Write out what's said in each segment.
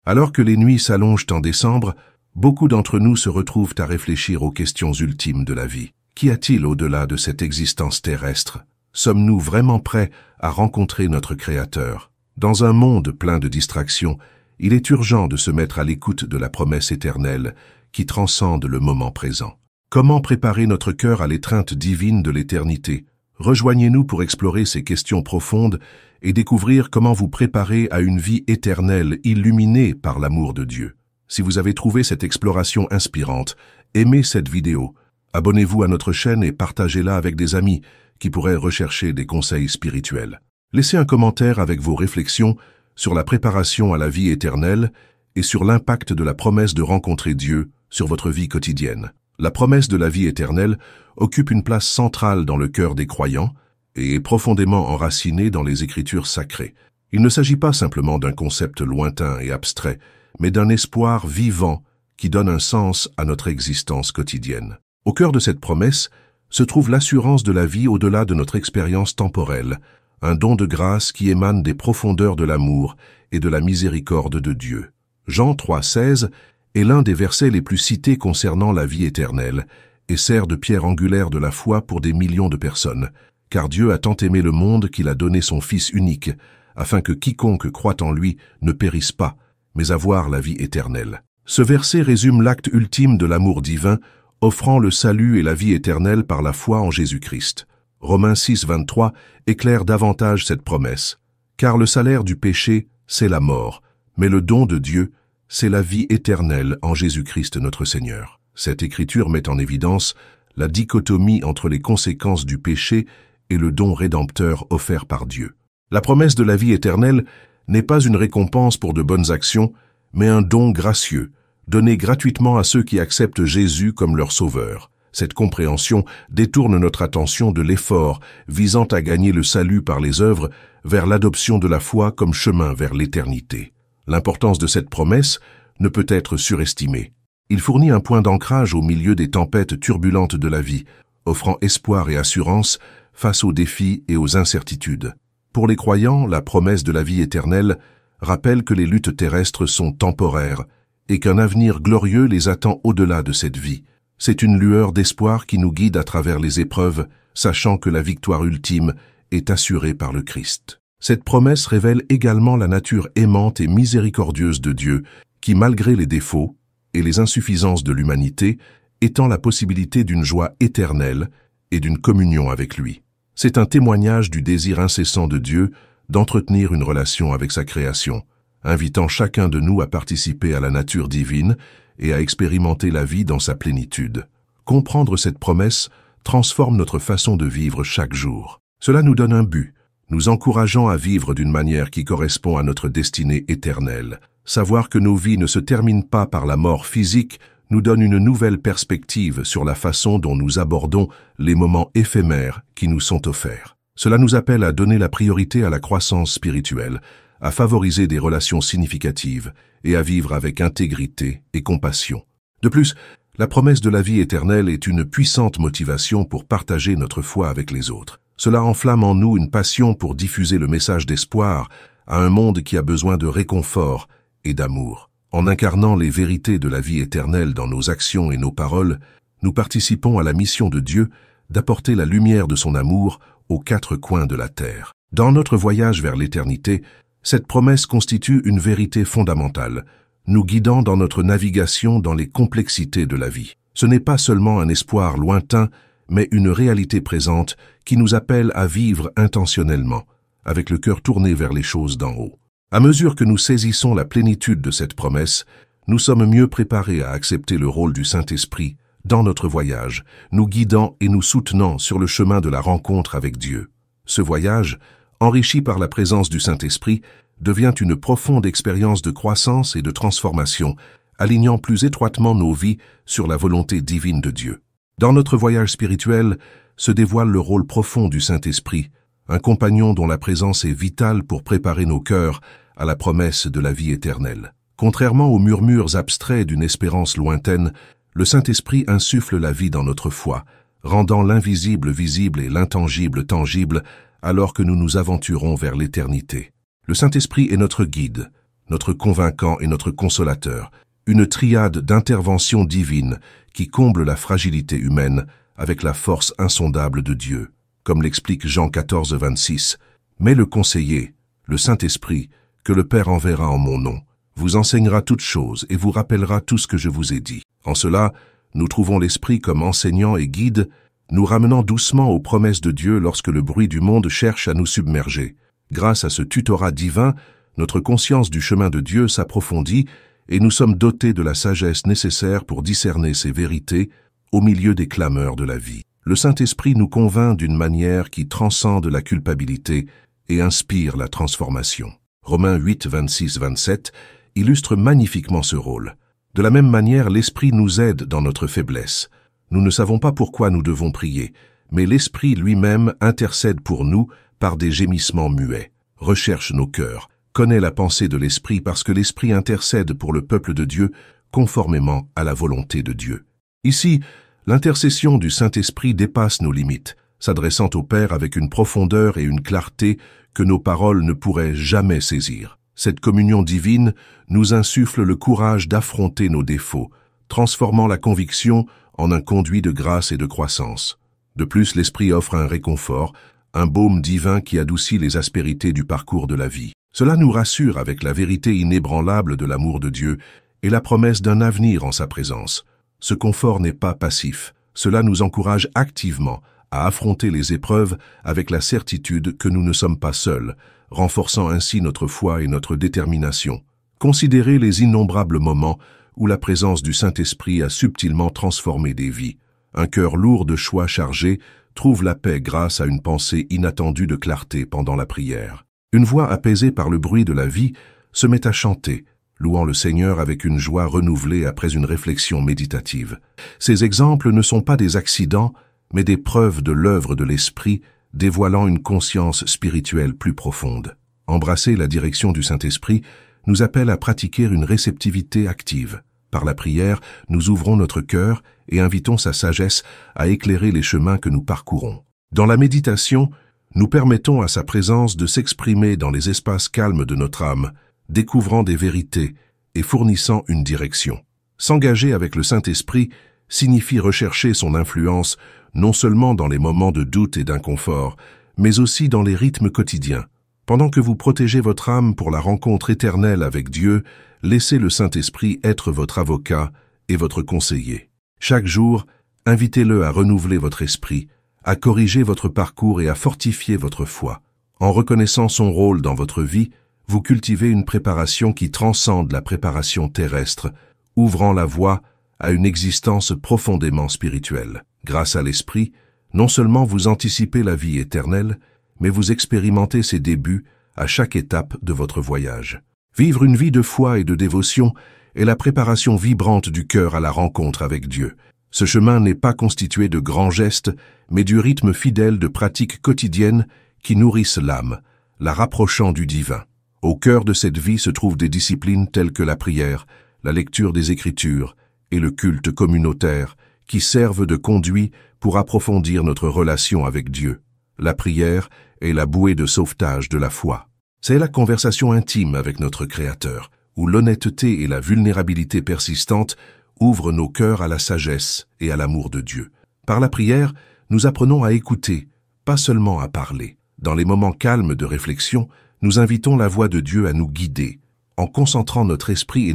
Alors que les nuits s'allongent en décembre, beaucoup d'entre nous se retrouvent à réfléchir aux questions ultimes de la vie. Qu'y a-t-il au-delà de cette existence terrestre? Sommes-nous vraiment prêts à rencontrer notre Créateur? Dans un monde plein de distractions, il est urgent de se mettre à l'écoute de la promesse éternelle qui transcende le moment présent. Comment préparer notre cœur à l'étreinte divine de l'éternité? Rejoignez-nous pour explorer ces questions profondes et découvrir comment vous préparer à une vie éternelle illuminée par l'amour de Dieu. Si vous avez trouvé cette exploration inspirante, aimez cette vidéo, abonnez-vous à notre chaîne et partagez-la avec des amis qui pourraient rechercher des conseils spirituels. Laissez un commentaire avec vos réflexions sur la préparation à la vie éternelle et sur l'impact de la promesse de rencontrer Dieu sur votre vie quotidienne. La promesse de la vie éternelle occupe une place centrale dans le cœur des croyants et est profondément enracinée dans les Écritures sacrées. Il ne s'agit pas simplement d'un concept lointain et abstrait, mais d'un espoir vivant qui donne un sens à notre existence quotidienne. Au cœur de cette promesse se trouve l'assurance de la vie au-delà de notre expérience temporelle, un don de grâce qui émane des profondeurs de l'amour et de la miséricorde de Dieu. Jean 3,16 est l'un des versets les plus cités concernant la vie éternelle et sert de pierre angulaire de la foi pour des millions de personnes, car Dieu a tant aimé le monde qu'il a donné son Fils unique, afin que quiconque croit en lui ne périsse pas, mais avoir la vie éternelle. Ce verset résume l'acte ultime de l'amour divin, offrant le salut et la vie éternelle par la foi en Jésus-Christ. Romains 6,23 éclaire davantage cette promesse. Car le salaire du péché, c'est la mort, mais le don de Dieu, c'est la vie éternelle en Jésus-Christ notre Seigneur. Cette écriture met en évidence la dichotomie entre les conséquences du péché et le don rédempteur offert par Dieu. La promesse de la vie éternelle n'est pas une récompense pour de bonnes actions, mais un don gracieux, donné gratuitement à ceux qui acceptent Jésus comme leur sauveur. Cette compréhension détourne notre attention de l'effort visant à gagner le salut par les œuvres vers l'adoption de la foi comme chemin vers l'éternité. L'importance de cette promesse ne peut être surestimée. Il fournit un point d'ancrage au milieu des tempêtes turbulentes de la vie, offrant espoir et assurance face aux défis et aux incertitudes. Pour les croyants, la promesse de la vie éternelle rappelle que les luttes terrestres sont temporaires et qu'un avenir glorieux les attend au-delà de cette vie. C'est une lueur d'espoir qui nous guide à travers les épreuves, sachant que la victoire ultime est assurée par le Christ. Cette promesse révèle également la nature aimante et miséricordieuse de Dieu, qui, malgré les défauts et les insuffisances de l'humanité, étend la possibilité d'une joie éternelle et d'une communion avec lui. C'est un témoignage du désir incessant de Dieu d'entretenir une relation avec sa création, invitant chacun de nous à participer à la nature divine et à expérimenter la vie dans sa plénitude. Comprendre cette promesse transforme notre façon de vivre chaque jour. Cela nous donne un but, nous encourageant à vivre d'une manière qui correspond à notre destinée éternelle. Savoir que nos vies ne se terminent pas par la mort physique nous donne une nouvelle perspective sur la façon dont nous abordons les moments éphémères qui nous sont offerts. Cela nous appelle à donner la priorité à la croissance spirituelle, à favoriser des relations significatives et à vivre avec intégrité et compassion. De plus, la promesse de la vie éternelle est une puissante motivation pour partager notre foi avec les autres. Cela enflamme en nous une passion pour diffuser le message d'espoir à un monde qui a besoin de réconfort et d'amour. En incarnant les vérités de la vie éternelle dans nos actions et nos paroles, nous participons à la mission de Dieu d'apporter la lumière de son amour aux quatre coins de la terre. Dans notre voyage vers l'éternité, cette promesse constitue une vérité fondamentale, nous guidant dans notre navigation dans les complexités de la vie. Ce n'est pas seulement un espoir lointain, mais une réalité présente qui nous appelle à vivre intentionnellement, avec le cœur tourné vers les choses d'en haut. À mesure que nous saisissons la plénitude de cette promesse, nous sommes mieux préparés à accepter le rôle du Saint-Esprit dans notre voyage, nous guidant et nous soutenant sur le chemin de la rencontre avec Dieu. Ce voyage, enrichi par la présence du Saint-Esprit, devient une profonde expérience de croissance et de transformation, alignant plus étroitement nos vies sur la volonté divine de Dieu. Dans notre voyage spirituel se dévoile le rôle profond du Saint-Esprit, un compagnon dont la présence est vitale pour préparer nos cœurs à la promesse de la vie éternelle. Contrairement aux murmures abstraits d'une espérance lointaine, le Saint-Esprit insuffle la vie dans notre foi, rendant l'invisible visible et l'intangible tangible alors que nous nous aventurons vers l'éternité. Le Saint-Esprit est notre guide, notre convaincant et notre consolateur, une triade d'intervention divine qui comble la fragilité humaine avec la force insondable de Dieu. Comme l'explique Jean 14, 26, « Mais le conseiller, le Saint-Esprit, que le Père enverra en mon nom, vous enseignera toutes choses et vous rappellera tout ce que je vous ai dit. » En cela, nous trouvons l'Esprit comme enseignant et guide, nous ramenant doucement aux promesses de Dieu lorsque le bruit du monde cherche à nous submerger. Grâce à ce tutorat divin, notre conscience du chemin de Dieu s'approfondit et nous sommes dotés de la sagesse nécessaire pour discerner ces vérités au milieu des clameurs de la vie. Le Saint-Esprit nous convainc d'une manière qui transcende la culpabilité et inspire la transformation. Romains 8, 26, 27 illustre magnifiquement ce rôle. De la même manière, l'Esprit nous aide dans notre faiblesse. Nous ne savons pas pourquoi nous devons prier, mais l'Esprit lui-même intercède pour nous par des gémissements muets, recherche nos cœurs, connaît la pensée de l'Esprit parce que l'Esprit intercède pour le peuple de Dieu conformément à la volonté de Dieu. Ici, l'intercession du Saint-Esprit dépasse nos limites, s'adressant au Père avec une profondeur et une clarté que nos paroles ne pourraient jamais saisir. Cette communion divine nous insuffle le courage d'affronter nos défauts, transformant la conviction en un conduit de grâce et de croissance. De plus, l'Esprit offre un réconfort, un baume divin qui adoucit les aspérités du parcours de la vie. Cela nous rassure avec la vérité inébranlable de l'amour de Dieu et la promesse d'un avenir en sa présence. Ce confort n'est pas passif. Cela nous encourage activement à affronter les épreuves avec la certitude que nous ne sommes pas seuls, renforçant ainsi notre foi et notre détermination. Considérez les innombrables moments où la présence du Saint-Esprit a subtilement transformé des vies. Un cœur lourd de choix chargés trouve la paix grâce à une pensée inattendue de clarté pendant la prière. Une voix apaisée par le bruit de la vie se met à chanter, louant le Seigneur avec une joie renouvelée après une réflexion méditative. Ces exemples ne sont pas des accidents, mais des preuves de l'œuvre de l'Esprit, dévoilant une conscience spirituelle plus profonde. Embrasser la direction du Saint-Esprit nous appelle à pratiquer une réceptivité active. Par la prière, nous ouvrons notre cœur et invitons sa sagesse à éclairer les chemins que nous parcourons. Dans la méditation, nous permettons à sa présence de s'exprimer dans les espaces calmes de notre âme, découvrant des vérités et fournissant une direction. S'engager avec le Saint-Esprit signifie rechercher son influence non seulement dans les moments de doute et d'inconfort, mais aussi dans les rythmes quotidiens. Pendant que vous protégez votre âme pour la rencontre éternelle avec Dieu, laissez le Saint-Esprit être votre avocat et votre conseiller. Chaque jour, invitez-le à renouveler votre esprit, à corriger votre parcours et à fortifier votre foi. En reconnaissant son rôle dans votre vie, vous cultivez une préparation qui transcende la préparation terrestre, ouvrant la voie à une existence profondément spirituelle. Grâce à l'Esprit, non seulement vous anticipez la vie éternelle, mais vous expérimentez ses débuts à chaque étape de votre voyage. Vivre une vie de foi et de dévotion est la préparation vibrante du cœur à la rencontre avec Dieu. Ce chemin n'est pas constitué de grands gestes, mais du rythme fidèle de pratiques quotidiennes qui nourrissent l'âme, la rapprochant du divin. Au cœur de cette vie se trouvent des disciplines telles que la prière, la lecture des Écritures et le culte communautaire, qui servent de conduit pour approfondir notre relation avec Dieu. La prière est la bouée de sauvetage de la foi. C'est la conversation intime avec notre Créateur, où l'honnêteté et la vulnérabilité persistante ouvrent nos cœurs à la sagesse et à l'amour de Dieu. Par la prière, nous apprenons à écouter, pas seulement à parler. Dans les moments calmes de réflexion, nous invitons la voix de Dieu à nous guider, en concentrant notre esprit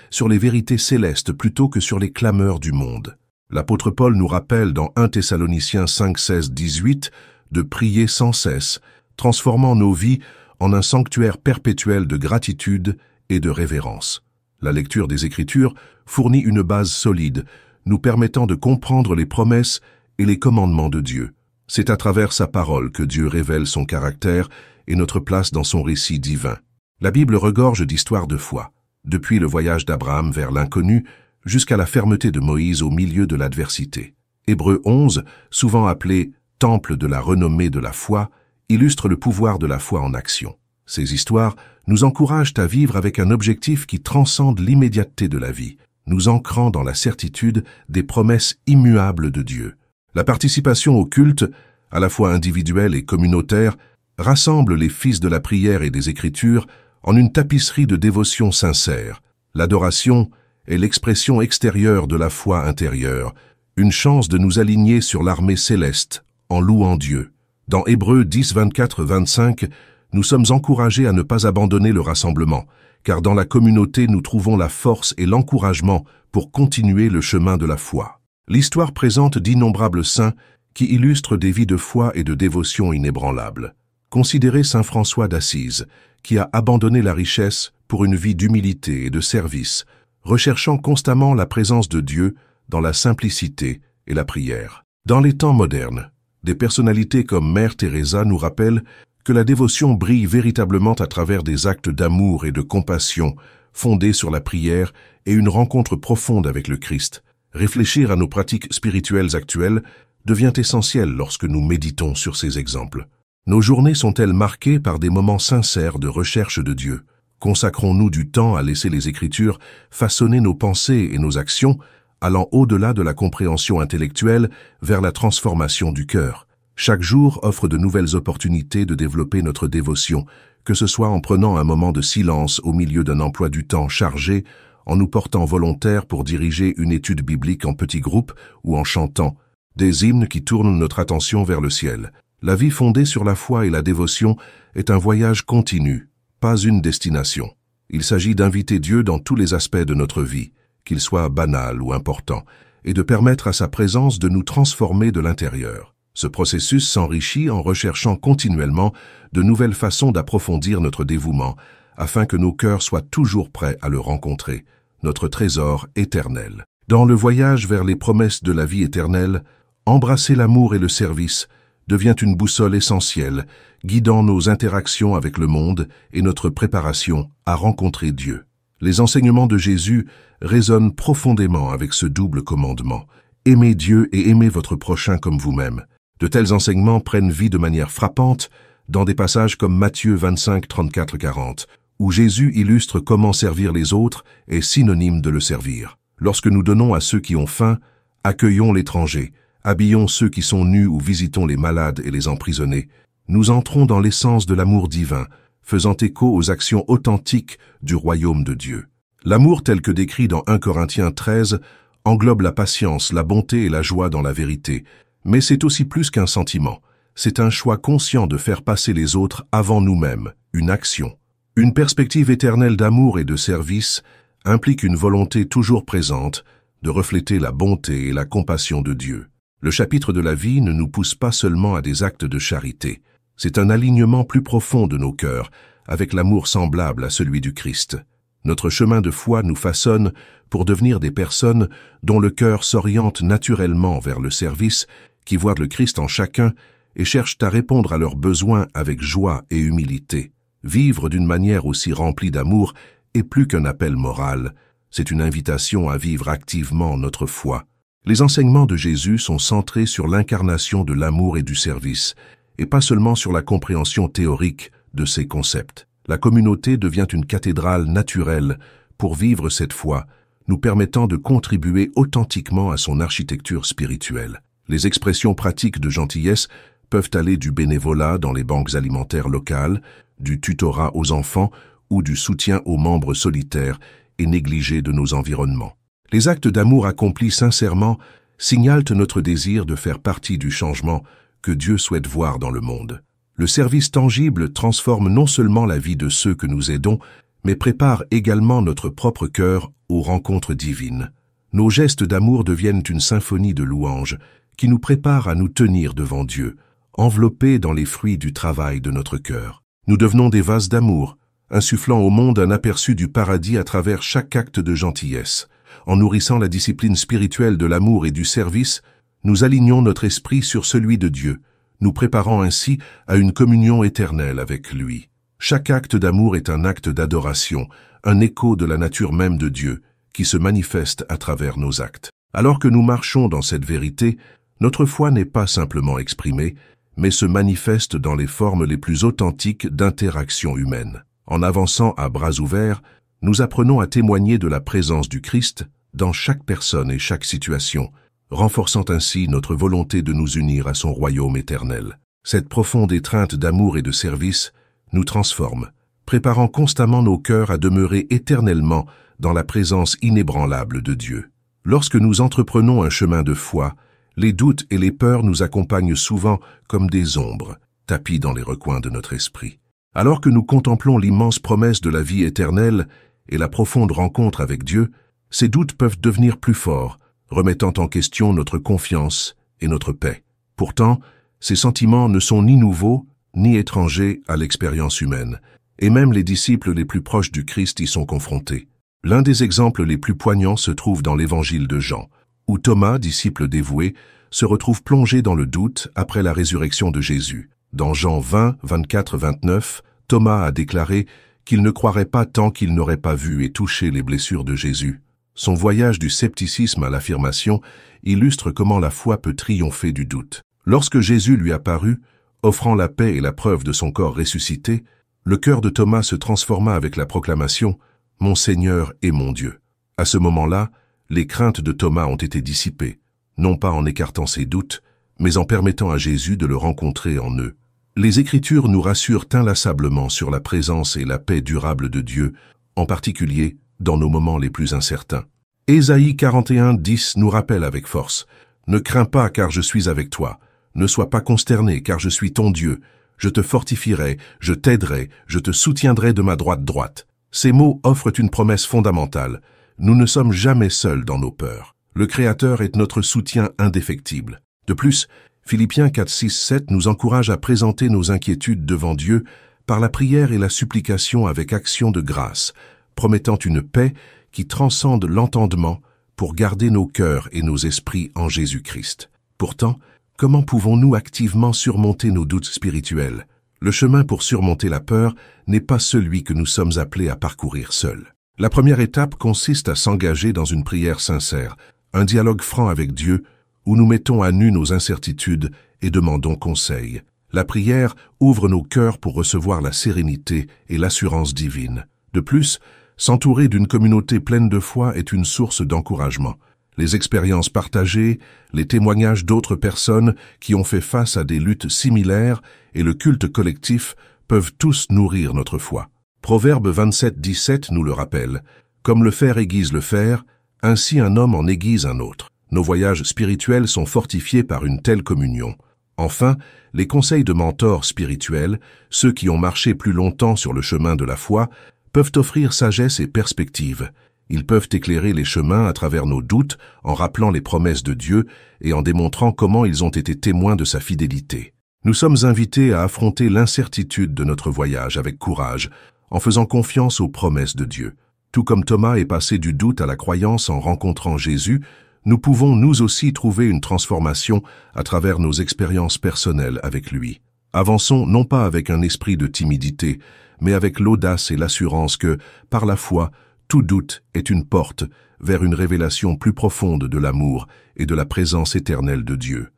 sur les vérités célestes plutôt que sur les clameurs du monde. L'apôtre Paul nous rappelle dans 1 Thessaloniciens 5, 16, 18 de prier sans cesse, transformant nos vies en un sanctuaire perpétuel de gratitude et de révérence. La lecture des Écritures fournit une base solide, nous permettant de comprendre les promesses et les commandements de Dieu. C'est à travers sa parole que Dieu révèle son caractère et notre place dans son récit divin. La Bible regorge d'histoires de foi, depuis le voyage d'Abraham vers l'inconnu jusqu'à la fermeté de Moïse au milieu de l'adversité. Hébreux 11, souvent appelé « temple de la renommée de la foi », illustre le pouvoir de la foi en action. Ces histoires nous encouragent à vivre avec un objectif qui transcende l'immédiateté de la vie, nous ancrant dans la certitude des promesses immuables de Dieu. La participation au culte, à la fois individuelle et communautaire, rassemble les fils de la prière et des Écritures en une tapisserie de dévotion sincère. L'adoration est l'expression extérieure de la foi intérieure, une chance de nous aligner sur l'armée céleste, en louant Dieu. Dans Hébreux 10, 24-25, nous sommes encouragés à ne pas abandonner le rassemblement, car dans la communauté nous trouvons la force et l'encouragement pour continuer le chemin de la foi. L'histoire présente d'innombrables saints qui illustrent des vies de foi et de dévotion inébranlables. Considérez saint François d'Assise, qui a abandonné la richesse pour une vie d'humilité et de service, recherchant constamment la présence de Dieu dans la simplicité et la prière. Dans les temps modernes, des personnalités comme Mère Teresa nous rappellent que la dévotion brille véritablement à travers des actes d'amour et de compassion fondés sur la prière et une rencontre profonde avec le Christ. Réfléchir à nos pratiques spirituelles actuelles devient essentiel lorsque nous méditons sur ces exemples. Nos journées sont-elles marquées par des moments sincères de recherche de Dieu? Consacrons-nous du temps à laisser les Écritures façonner nos pensées et nos actions, allant au-delà de la compréhension intellectuelle vers la transformation du cœur? Chaque jour offre de nouvelles opportunités de développer notre dévotion, que ce soit en prenant un moment de silence au milieu d'un emploi du temps chargé, en nous portant volontaires pour diriger une étude biblique en petits groupes ou en chantant des hymnes qui tournent notre attention vers le ciel. La vie fondée sur la foi et la dévotion est un voyage continu, pas une destination. Il s'agit d'inviter Dieu dans tous les aspects de notre vie, qu'il soit banal ou important, et de permettre à sa présence de nous transformer de l'intérieur. Ce processus s'enrichit en recherchant continuellement de nouvelles façons d'approfondir notre dévouement, afin que nos cœurs soient toujours prêts à le rencontrer, notre trésor éternel. Dans le voyage vers les promesses de la vie éternelle, embrasser l'amour et le service devient une boussole essentielle, guidant nos interactions avec le monde et notre préparation à rencontrer Dieu. Les enseignements de Jésus résonnent profondément avec ce double commandement. Aimez Dieu et aimez votre prochain comme vous-même. De tels enseignements prennent vie de manière frappante dans des passages comme Matthieu 25, 34-40, où Jésus illustre comment servir les autres est synonyme de le servir. Lorsque nous donnons à ceux qui ont faim, accueillons l'étranger, habillons ceux qui sont nus ou visitons les malades et les emprisonnés, nous entrons dans l'essence de l'amour divin, faisant écho aux actions authentiques du royaume de Dieu. L'amour tel que décrit dans 1 Corinthiens 13 englobe la patience, la bonté et la joie dans la vérité, mais c'est aussi plus qu'un sentiment. C'est un choix conscient de faire passer les autres avant nous-mêmes, une action. Une perspective éternelle d'amour et de service implique une volonté toujours présente de refléter la bonté et la compassion de Dieu. Le chapitre de la vie ne nous pousse pas seulement à des actes de charité. C'est un alignement plus profond de nos cœurs, avec l'amour semblable à celui du Christ. Notre chemin de foi nous façonne pour devenir des personnes dont le cœur s'oriente naturellement vers le service, qui voient le Christ en chacun et cherchent à répondre à leurs besoins avec joie et humilité. Vivre d'une manière aussi remplie d'amour est plus qu'un appel moral, c'est une invitation à vivre activement notre foi. Les enseignements de Jésus sont centrés sur l'incarnation de l'amour et du service, et pas seulement sur la compréhension théorique de ces concepts. La communauté devient une cathédrale naturelle pour vivre cette foi, nous permettant de contribuer authentiquement à son architecture spirituelle. Les expressions pratiques de gentillesse peuvent aller du bénévolat dans les banques alimentaires locales, du tutorat aux enfants ou du soutien aux membres solitaires et négligés de nos environnements. Les actes d'amour accomplis sincèrement signalent notre désir de faire partie du changement que Dieu souhaite voir dans le monde. Le service tangible transforme non seulement la vie de ceux que nous aidons, mais prépare également notre propre cœur aux rencontres divines. Nos gestes d'amour deviennent une symphonie de louanges qui nous prépare à nous tenir devant Dieu, enveloppés dans les fruits du travail de notre cœur. Nous devenons des vases d'amour, insufflant au monde un aperçu du paradis à travers chaque acte de gentillesse. En nourrissant la discipline spirituelle de l'amour et du service, nous alignons notre esprit sur celui de Dieu, nous préparant ainsi à une communion éternelle avec lui. Chaque acte d'amour est un acte d'adoration, un écho de la nature même de Dieu, qui se manifeste à travers nos actes. Alors que nous marchons dans cette vérité, notre foi n'est pas simplement exprimée, mais se manifeste dans les formes les plus authentiques d'interaction humaine. En avançant à bras ouverts, nous apprenons à témoigner de la présence du Christ dans chaque personne et chaque situation, renforçant ainsi notre volonté de nous unir à son royaume éternel. Cette profonde étreinte d'amour et de service nous transforme, préparant constamment nos cœurs à demeurer éternellement dans la présence inébranlable de Dieu. Lorsque nous entreprenons un chemin de foi, les doutes et les peurs nous accompagnent souvent comme des ombres, tapis dans les recoins de notre esprit. Alors que nous contemplons l'immense promesse de la vie éternelle et la profonde rencontre avec Dieu, ces doutes peuvent devenir plus forts, remettant en question notre confiance et notre paix. Pourtant, ces sentiments ne sont ni nouveaux ni étrangers à l'expérience humaine, et même les disciples les plus proches du Christ y sont confrontés. L'un des exemples les plus poignants se trouve dans l'évangile de Jean, où Thomas, disciple dévoué, se retrouve plongé dans le doute après la résurrection de Jésus. Dans Jean 20, 24-29, Thomas a déclaré qu'il ne croirait pas tant qu'il n'aurait pas vu et touché les blessures de Jésus. Son voyage du scepticisme à l'affirmation illustre comment la foi peut triompher du doute. Lorsque Jésus lui apparut, offrant la paix et la preuve de son corps ressuscité, le cœur de Thomas se transforma avec la proclamation « Mon Seigneur et mon Dieu ». À ce moment-là, les craintes de Thomas ont été dissipées, non pas en écartant ses doutes, mais en permettant à Jésus de le rencontrer en eux. Les Écritures nous rassurent inlassablement sur la présence et la paix durable de Dieu, en particulier dans nos moments les plus incertains. Ésaïe 41:10 nous rappelle avec force « Ne crains pas car je suis avec toi, ne sois pas consterné car je suis ton Dieu, je te fortifierai, je t'aiderai, je te soutiendrai de ma droite. » Ces mots offrent une promesse fondamentale. Nous ne sommes jamais seuls dans nos peurs. Le Créateur est notre soutien indéfectible. De plus, Philippiens 4:6-7 nous encourage à présenter nos inquiétudes devant Dieu par la prière et la supplication avec action de grâce, promettant une paix qui transcende l'entendement pour garder nos cœurs et nos esprits en Jésus-Christ. Pourtant, comment pouvons-nous activement surmonter nos doutes spirituels? Le chemin pour surmonter la peur n'est pas celui que nous sommes appelés à parcourir seuls. La première étape consiste à s'engager dans une prière sincère, un dialogue franc avec Dieu, où nous mettons à nu nos incertitudes et demandons conseil. La prière ouvre nos cœurs pour recevoir la sérénité et l'assurance divine. De plus, s'entourer d'une communauté pleine de foi est une source d'encouragement. Les expériences partagées, les témoignages d'autres personnes qui ont fait face à des luttes similaires et le culte collectif peuvent tous nourrir notre foi. Proverbe 27:17 nous le rappelle. Comme le fer aiguise le fer, ainsi un homme en aiguise un autre. Nos voyages spirituels sont fortifiés par une telle communion. Enfin, les conseils de mentors spirituels, ceux qui ont marché plus longtemps sur le chemin de la foi, peuvent offrir sagesse et perspective. Ils peuvent éclairer les chemins à travers nos doutes en rappelant les promesses de Dieu et en démontrant comment ils ont été témoins de sa fidélité. Nous sommes invités à affronter l'incertitude de notre voyage avec courage, en faisant confiance aux promesses de Dieu. Tout comme Thomas est passé du doute à la croyance en rencontrant Jésus, nous pouvons nous aussi trouver une transformation à travers nos expériences personnelles avec lui. Avançons non pas avec un esprit de timidité, mais avec l'audace et l'assurance que, par la foi, tout doute est une porte vers une révélation plus profonde de l'amour et de la présence éternelle de Dieu.